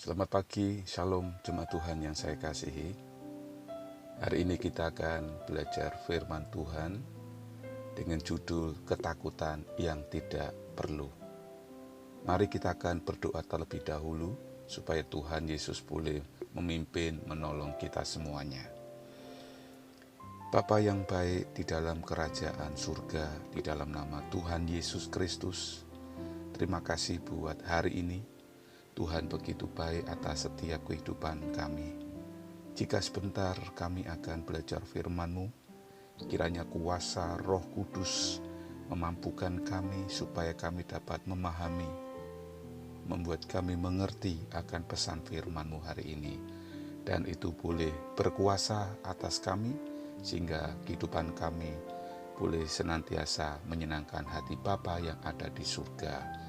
Selamat pagi, Shalom Jemaat Tuhan yang saya kasihi. Hari ini kita akan belajar firman Tuhan dengan judul ketakutan yang tidak perlu. Mari kita akan berdoa terlebih dahulu supaya Tuhan Yesus boleh memimpin, menolong kita semuanya. Bapa yang baik di dalam kerajaan surga, di dalam nama Tuhan Yesus Kristus, terima kasih buat hari ini. Tuhan begitu baik atas setiap kehidupan kami. Jika sebentar kami akan belajar firman-Mu, kiranya kuasa Roh Kudus memampukan kami supaya kami dapat memahami, membuat kami mengerti akan pesan firman-Mu hari ini. Dan itu boleh berkuasa atas kami, sehingga kehidupan kami boleh senantiasa menyenangkan hati Bapa yang ada di surga.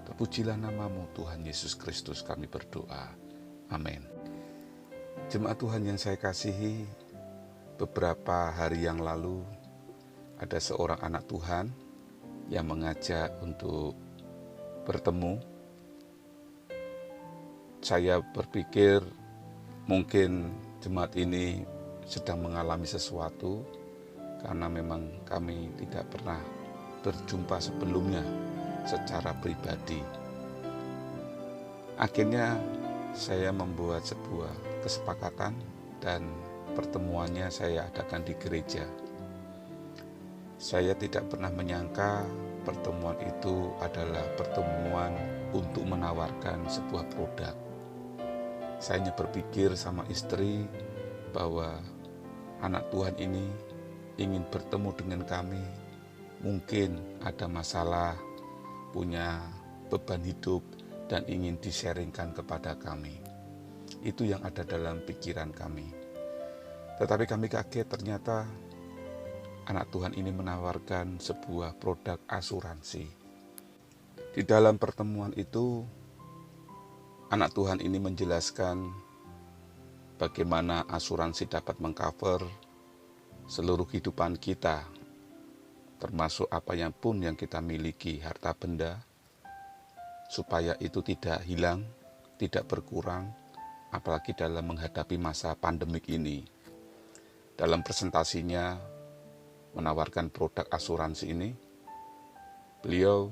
Terpujilah nama-Mu Tuhan Yesus Kristus, kami berdoa. Amin. Jemaat Tuhan yang saya kasihi, beberapa hari yang lalu ada seorang anak Tuhan yang mengajak untuk bertemu. Saya berpikir mungkin jemaat ini sedang mengalami sesuatu karena memang kami tidak pernah berjumpa sebelumnya secara pribadi. Akhirnya saya membuat sebuah kesepakatan dan pertemuannya saya adakan di gereja. Saya tidak pernah menyangka pertemuan itu adalah pertemuan untuk menawarkan sebuah produk. Saya hanya berpikir sama istri bahwa anak Tuhan ini ingin bertemu dengan kami, mungkin ada masalah, punya beban hidup dan ingin di-sharingkan kepada kami. Itu yang ada dalam pikiran kami. Tetapi kami kaget, ternyata anak Tuhan ini menawarkan sebuah produk asuransi. Di dalam pertemuan itu, anak Tuhan ini menjelaskan bagaimana asuransi dapat mengcover seluruh kehidupan kita, termasuk apa yang pun yang kita miliki, harta benda, supaya itu tidak hilang, tidak berkurang, apalagi dalam menghadapi masa pandemik ini. Dalam presentasinya menawarkan produk asuransi ini, beliau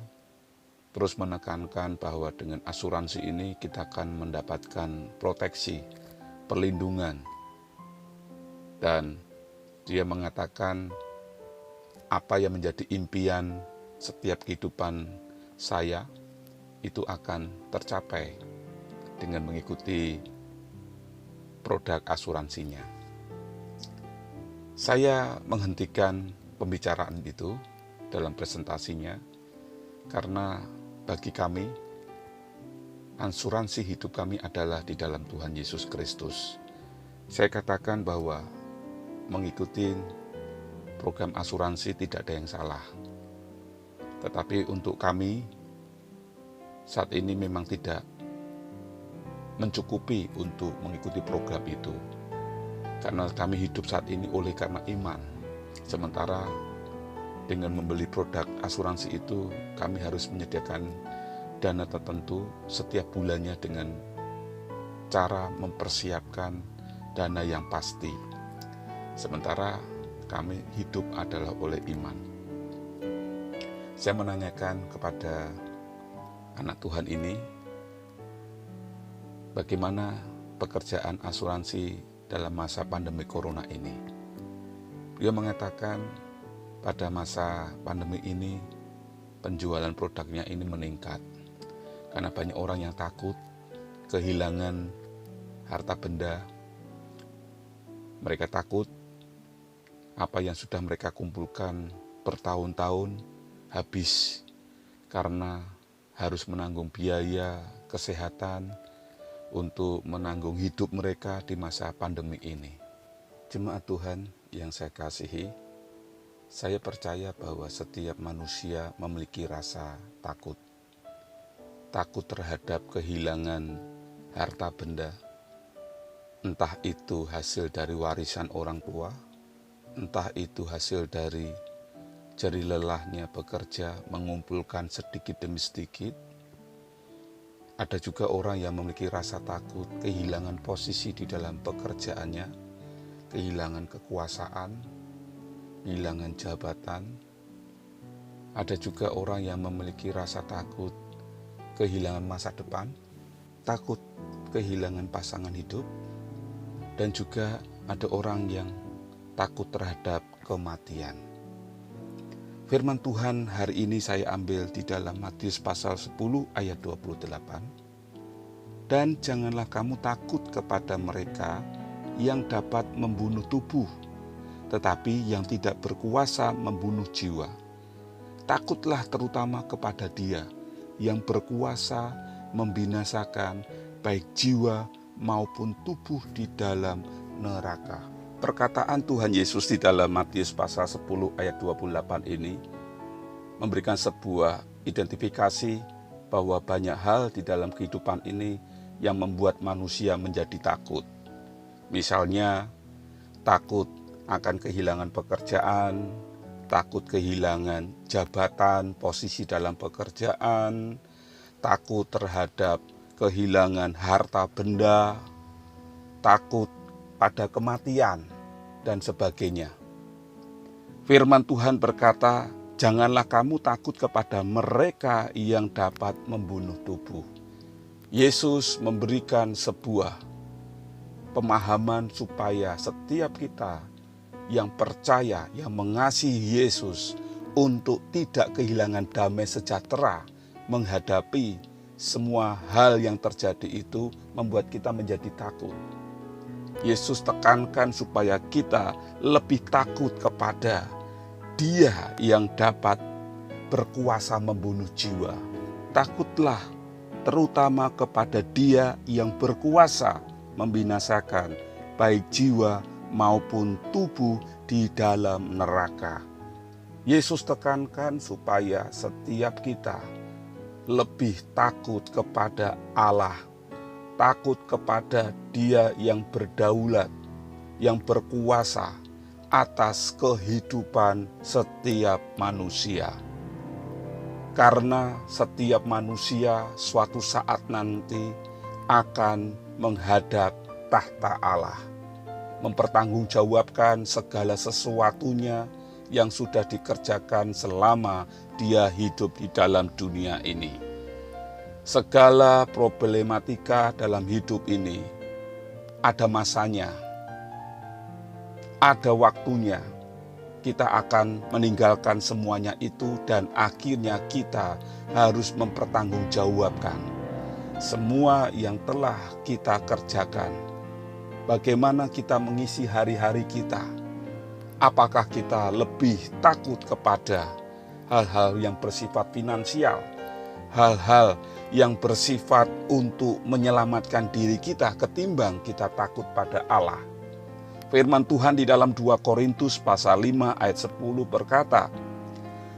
terus menekankan bahwa dengan asuransi ini kita akan mendapatkan proteksi, perlindungan, dan dia mengatakan apa yang menjadi impian setiap kehidupan saya itu akan tercapai dengan mengikuti produk asuransinya. Saya menghentikan pembicaraan itu dalam presentasinya karena bagi kami asuransi hidup kami adalah di dalam Tuhan Yesus Kristus. Saya katakan bahwa mengikuti program asuransi tidak ada yang salah. Tetapi untuk kami saat ini memang tidak mencukupi untuk mengikuti program itu. Karena kami hidup saat ini oleh karena iman. Sementara dengan membeli produk asuransi itu kami harus menyediakan dana tertentu setiap bulannya dengan cara mempersiapkan dana yang pasti. Sementara kami hidup adalah oleh iman. Saya menanyakan kepada anak Tuhan ini, bagaimana pekerjaan asuransi dalam masa pandemi corona ini. Dia mengatakan pada masa pandemi ini penjualan produknya ini meningkat karena banyak orang yang takut kehilangan harta benda. Mereka takut apa yang sudah mereka kumpulkan bertahun-tahun habis karena harus menanggung biaya kesehatan untuk menanggung hidup mereka di masa pandemi ini. Jemaat Tuhan yang saya kasihi, saya percaya bahwa setiap manusia memiliki rasa takut. Takut terhadap kehilangan harta benda, entah itu hasil dari warisan orang tua, entah itu hasil dari jerih lelahnya bekerja mengumpulkan sedikit demi sedikit, Ada juga orang yang memiliki rasa takut kehilangan posisi di dalam pekerjaannya, kehilangan kekuasaan, kehilangan jabatan. Ada juga orang yang memiliki rasa takut kehilangan masa depan, takut kehilangan pasangan hidup, dan juga ada orang yang takut terhadap kematian. Firman Tuhan hari ini saya ambil di dalam Matius pasal 10 ayat 28. Dan janganlah kamu takut kepada mereka yang dapat membunuh tubuh, tetapi yang tidak berkuasa membunuh jiwa. Takutlah terutama kepada Dia yang berkuasa membinasakan baik jiwa maupun tubuh di dalam neraka. Perkataan Tuhan Yesus di dalam Matius pasal 10 ayat 28 ini memberikan sebuah identifikasi bahwa banyak hal di dalam kehidupan ini yang membuat manusia menjadi takut. Misalnya, takut akan kehilangan pekerjaan, takut kehilangan jabatan, posisi dalam pekerjaan, takut terhadap kehilangan harta benda, takut pada kematian, dan sebagainya. Firman Tuhan berkata, janganlah kamu takut kepada mereka yang dapat membunuh tubuh. Yesus memberikan sebuah pemahaman supaya setiap kita yang percaya, yang mengasihi Yesus untuk tidak kehilangan damai sejahtera menghadapi semua hal yang terjadi itu membuat kita menjadi takut. Yesus tekankan supaya kita lebih takut kepada Dia yang dapat berkuasa membunuh jiwa. Takutlah terutama kepada Dia yang berkuasa membinasakan baik jiwa maupun tubuh di dalam neraka. Yesus tekankan supaya setiap kita lebih takut kepada Allah, takut kepada Dia yang berdaulat, yang berkuasa atas kehidupan setiap manusia. Karena setiap manusia suatu saat nanti akan menghadap tahta Allah, mempertanggungjawabkan segala sesuatunya yang sudah dikerjakan selama dia hidup di dalam dunia ini. Segala problematika dalam hidup ini ada masanya, ada waktunya. Kita akan meninggalkan semuanya itu dan akhirnya kita harus mempertanggungjawabkan semua yang telah kita kerjakan. Bagaimana kita mengisi hari-hari kita? Apakah kita lebih takut kepada hal-hal yang bersifat finansial, hal-hal yang bersifat untuk menyelamatkan diri kita ketimbang kita takut pada Allah? Firman Tuhan di dalam 2 Korintus pasal 5 ayat 10 berkata,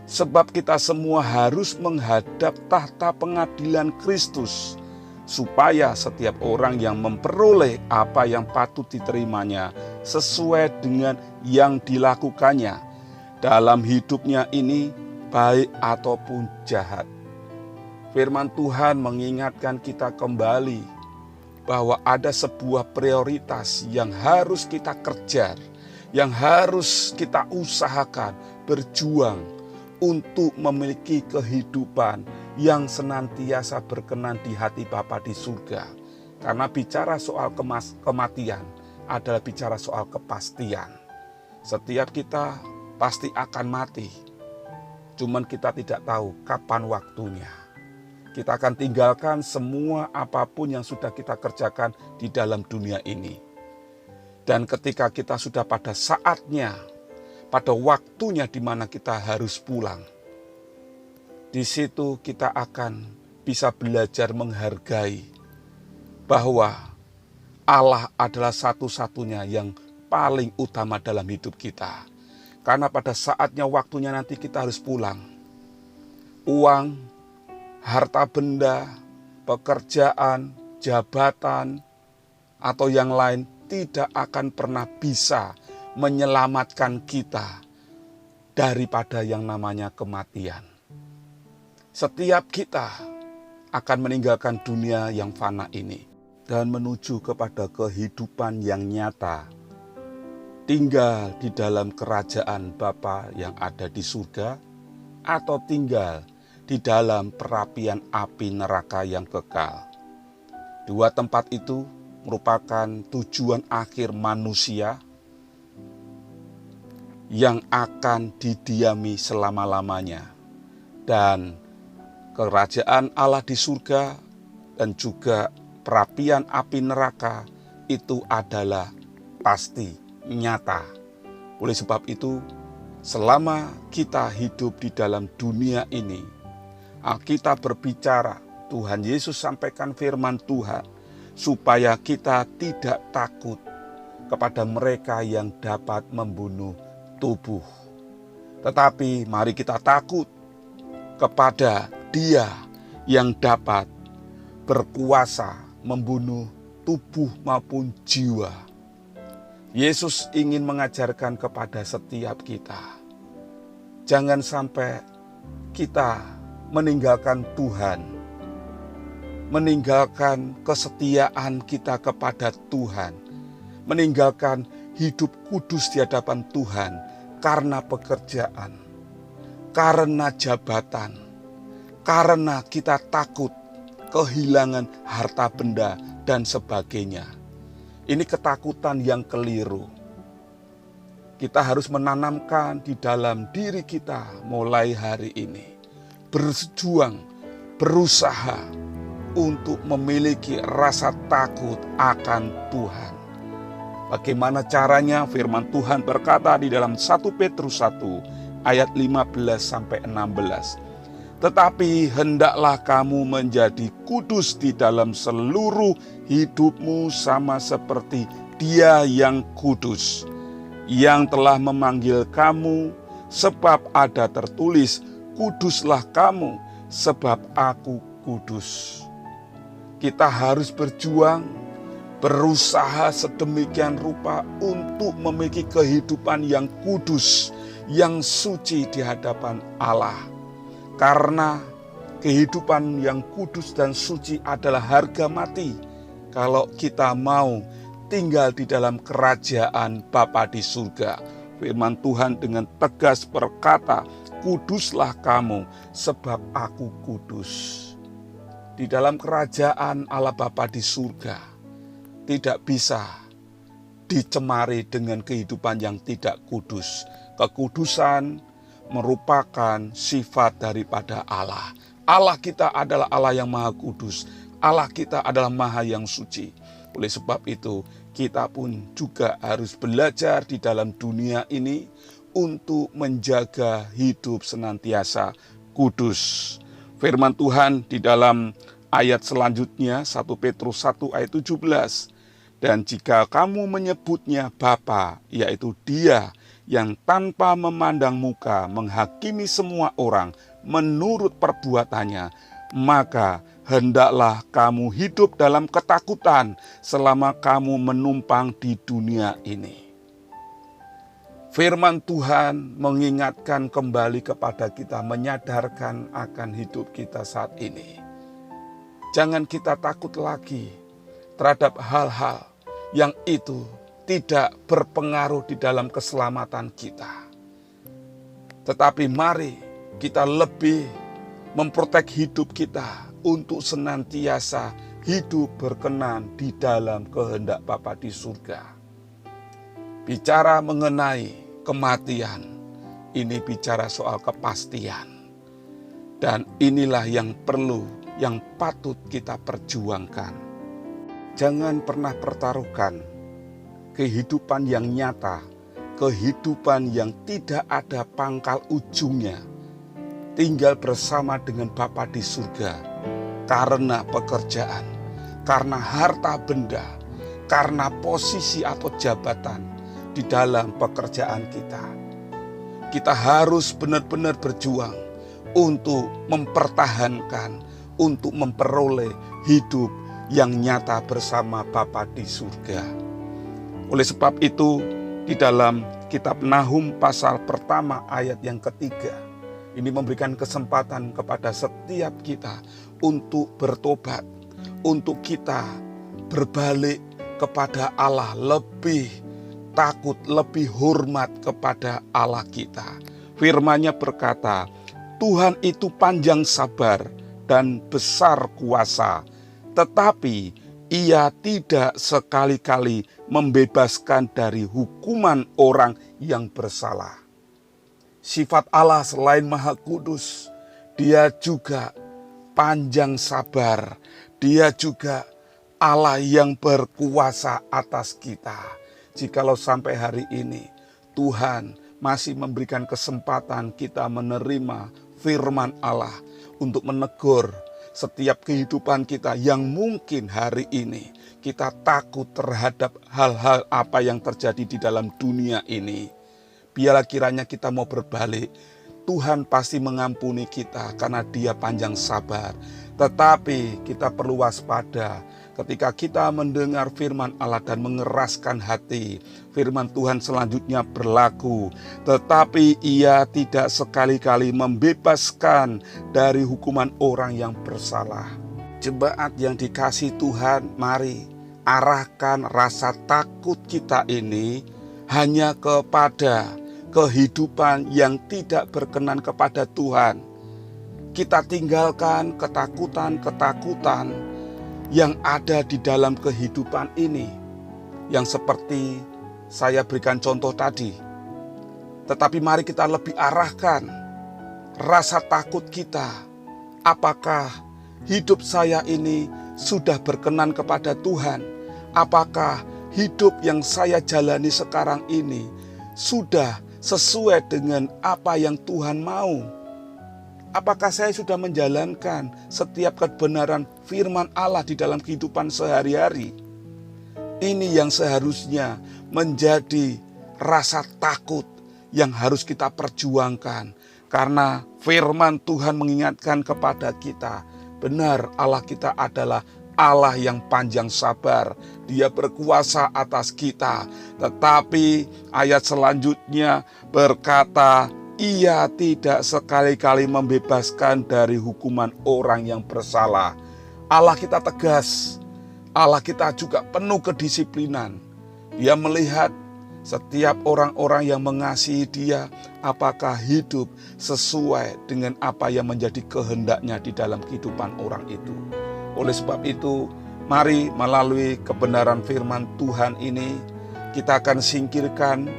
sebab kita semua harus menghadap tahta pengadilan Kristus, supaya setiap orang yang memperoleh apa yang patut diterimanya sesuai dengan yang dilakukannya dalam hidupnya ini, baik ataupun jahat. Firman Tuhan mengingatkan kita kembali bahwa ada sebuah prioritas yang harus kita kejar, yang harus kita usahakan, berjuang untuk memiliki kehidupan yang senantiasa berkenan di hati Bapa di surga. Karena bicara soal kematian adalah bicara soal kepastian. Setiap kita pasti akan mati, cuman kita tidak tahu kapan waktunya. Kita akan tinggalkan semua apapun yang sudah kita kerjakan di dalam dunia ini. Dan ketika kita sudah pada saatnya, pada waktunya di mana kita harus pulang, di situ kita akan bisa belajar menghargai bahwa Allah adalah satu-satunya yang paling utama dalam hidup kita. Karena pada saatnya waktunya nanti kita harus pulang. Uang, harta benda, pekerjaan, jabatan, atau yang lain tidak akan pernah bisa menyelamatkan kita daripada yang namanya kematian. Setiap kita akan meninggalkan dunia yang fana ini dan menuju kepada kehidupan yang nyata, tinggal di dalam kerajaan Bapa yang ada di surga, atau tinggal di dalam perapian api neraka yang kekal. Dua tempat itu merupakan tujuan akhir manusia yang akan didiami selama-lamanya. Dan kerajaan Allah di surga dan juga perapian api neraka itu adalah pasti nyata. Oleh sebab itu, selama kita hidup di dalam dunia ini, Alkitab berbicara, Tuhan Yesus sampaikan firman Tuhan, supaya kita tidak takut kepada mereka yang dapat membunuh tubuh. Tetapi mari kita takut kepada Dia yang dapat berkuasa membunuh tubuh maupun jiwa. Yesus ingin mengajarkan kepada setiap kita, jangan sampai kita meninggalkan Tuhan, meninggalkan kesetiaan kita kepada Tuhan, meninggalkan hidup kudus di hadapan Tuhan karena pekerjaan, karena jabatan, karena kita takut kehilangan harta benda dan sebagainya. Ini ketakutan yang keliru. Kita harus menanamkan di dalam diri kita mulai hari ini, berjuang, berusaha untuk memiliki rasa takut akan Tuhan. Bagaimana caranya? Firman Tuhan berkata di dalam 1 Petrus 1 ayat 15-16. Tetapi hendaklah kamu menjadi kudus di dalam seluruh hidupmu sama seperti Dia yang kudus, yang telah memanggil kamu, sebab ada tertulis, kuduslah kamu, sebab aku kudus. Kita harus berjuang, berusaha sedemikian rupa untuk memiliki kehidupan yang kudus, yang suci di hadapan Allah. Karena kehidupan yang kudus dan suci adalah harga mati kalau kita mau tinggal di dalam kerajaan Bapa di surga. Firman Tuhan dengan tegas berkata, kuduslah kamu sebab aku kudus. Di dalam kerajaan Allah Bapa di surga tidak bisa dicemari dengan kehidupan yang tidak kudus. Kekudusan merupakan sifat daripada Allah. Allah kita adalah Allah yang maha kudus. Allah kita adalah maha yang suci. Oleh sebab itu, kita pun juga harus belajar di dalam dunia ini untuk menjaga hidup senantiasa kudus. Firman Tuhan di dalam ayat selanjutnya, 1 Petrus 1 ayat 17. Dan jika kamu menyebutnya Bapa, yaitu Dia yang tanpa memandang muka menghakimi semua orang menurut perbuatannya, maka hendaklah kamu hidup dalam ketakutan selama kamu menumpang di dunia ini. Firman Tuhan mengingatkan kembali kepada kita, menyadarkan akan hidup kita saat ini. Jangan kita takut lagi terhadap hal-hal yang itu tidak berpengaruh di dalam keselamatan kita. Tetapi mari kita lebih memprotek hidup kita untuk senantiasa hidup berkenan di dalam kehendak Bapa di surga. Bicara mengenai kematian, ini bicara soal kepastian. Dan inilah yang perlu, yang patut kita perjuangkan. Jangan pernah pertaruhkan kehidupan yang nyata, kehidupan yang tidak ada pangkal ujungnya, tinggal bersama dengan Bapa di surga, karena pekerjaan, karena harta benda, karena posisi atau jabatan di dalam pekerjaan kita. Kita harus benar-benar berjuang untuk mempertahankan, untuk memperoleh hidup yang nyata bersama Bapa di surga. Oleh sebab itu, di dalam kitab Nahum pasal pertama ayat yang ketiga, ini memberikan kesempatan kepada setiap kita untuk bertobat, untuk kita berbalik kepada Allah, lebih takut, lebih hormat kepada Allah kita. Firman-Nya berkata, Tuhan itu panjang sabar dan besar kuasa, tetapi Ia tidak sekali-kali membebaskan dari hukuman orang yang bersalah. Sifat Allah selain Maha Kudus, Dia juga panjang sabar. Dia juga Allah yang berkuasa atas kita. Jikalau sampai hari ini Tuhan masih memberikan kesempatan kita menerima firman Allah untuk menegur setiap kehidupan kita yang mungkin hari ini kita takut terhadap hal-hal apa yang terjadi di dalam dunia ini. Biarlah kiranya kita mau berbalik, Tuhan pasti mengampuni kita karena Dia panjang sabar. Tetapi kita perlu waspada ketika kita mendengar firman Allah dan mengeraskan hati. Firman Tuhan selanjutnya berlaku, tetapi Ia tidak sekali-kali membebaskan dari hukuman orang yang bersalah. Jemaat yang dikasihi Tuhan, mari arahkan rasa takut kita ini hanya kepada kehidupan yang tidak berkenan kepada Tuhan. Kita tinggalkan ketakutan-ketakutan yang ada di dalam kehidupan ini, yang seperti saya berikan contoh tadi. Tetapi mari kita lebih arahkan rasa takut kita. Apakah hidup saya ini sudah berkenan kepada Tuhan? Apakah hidup yang saya jalani sekarang ini sudah sesuai dengan apa yang Tuhan mau? Apakah saya sudah menjalankan setiap kebenaran firman Allah di dalam kehidupan sehari-hari? Ini yang seharusnya menjadi rasa takut yang harus kita perjuangkan. Karena firman Tuhan mengingatkan kepada kita, benar Allah kita adalah Allah yang panjang sabar. Dia berkuasa atas kita. Tetapi ayat selanjutnya berkata, Ia tidak sekali-kali membebaskan dari hukuman orang yang bersalah. Allah kita tegas. Allah kita juga penuh kedisiplinan. Dia melihat setiap orang-orang yang mengasihi Dia, apakah hidup sesuai dengan apa yang menjadi kehendaknya di dalam kehidupan orang itu. Oleh sebab itu, mari melalui kebenaran firman Tuhan ini, kita akan singkirkan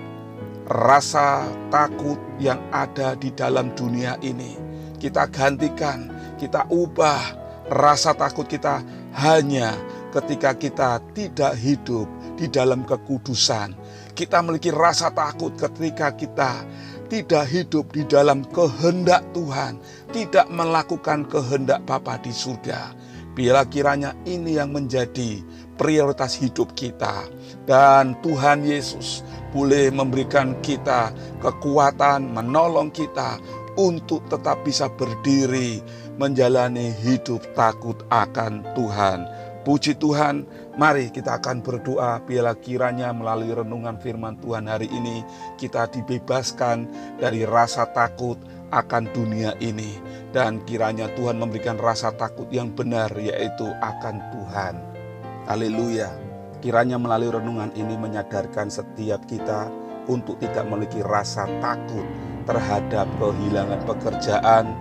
rasa takut yang ada di dalam dunia ini. Kita gantikan, kita ubah rasa takut kita hanya ketika kita tidak hidup di dalam kekudusan. Kita memiliki rasa takut ketika kita tidak hidup di dalam kehendak Tuhan, tidak melakukan kehendak Bapa di surga. Biarlah kiranya ini yang menjadi prioritas hidup kita. Dan Tuhan Yesus boleh memberikan kita kekuatan, menolong kita untuk tetap bisa berdiri, menjalani hidup takut akan Tuhan. Puji Tuhan, mari kita akan berdoa. Biarlah kiranya melalui renungan firman Tuhan hari ini, kita dibebaskan dari rasa takut akan dunia ini. Dan kiranya Tuhan memberikan rasa takut yang benar, yaitu akan Tuhan. Haleluya. Kiranya melalui renungan ini menyadarkan setiap kita untuk tidak memiliki rasa takut terhadap kehilangan pekerjaan,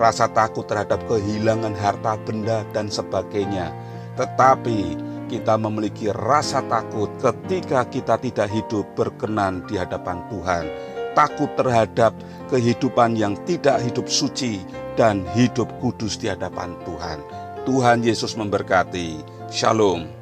rasa takut terhadap kehilangan harta benda dan sebagainya. Tetapi kita memiliki rasa takut ketika kita tidak hidup berkenan di hadapan Tuhan. Takut terhadap kehidupan yang tidak hidup suci dan hidup kudus di hadapan Tuhan. Tuhan Yesus memberkati. Shalom.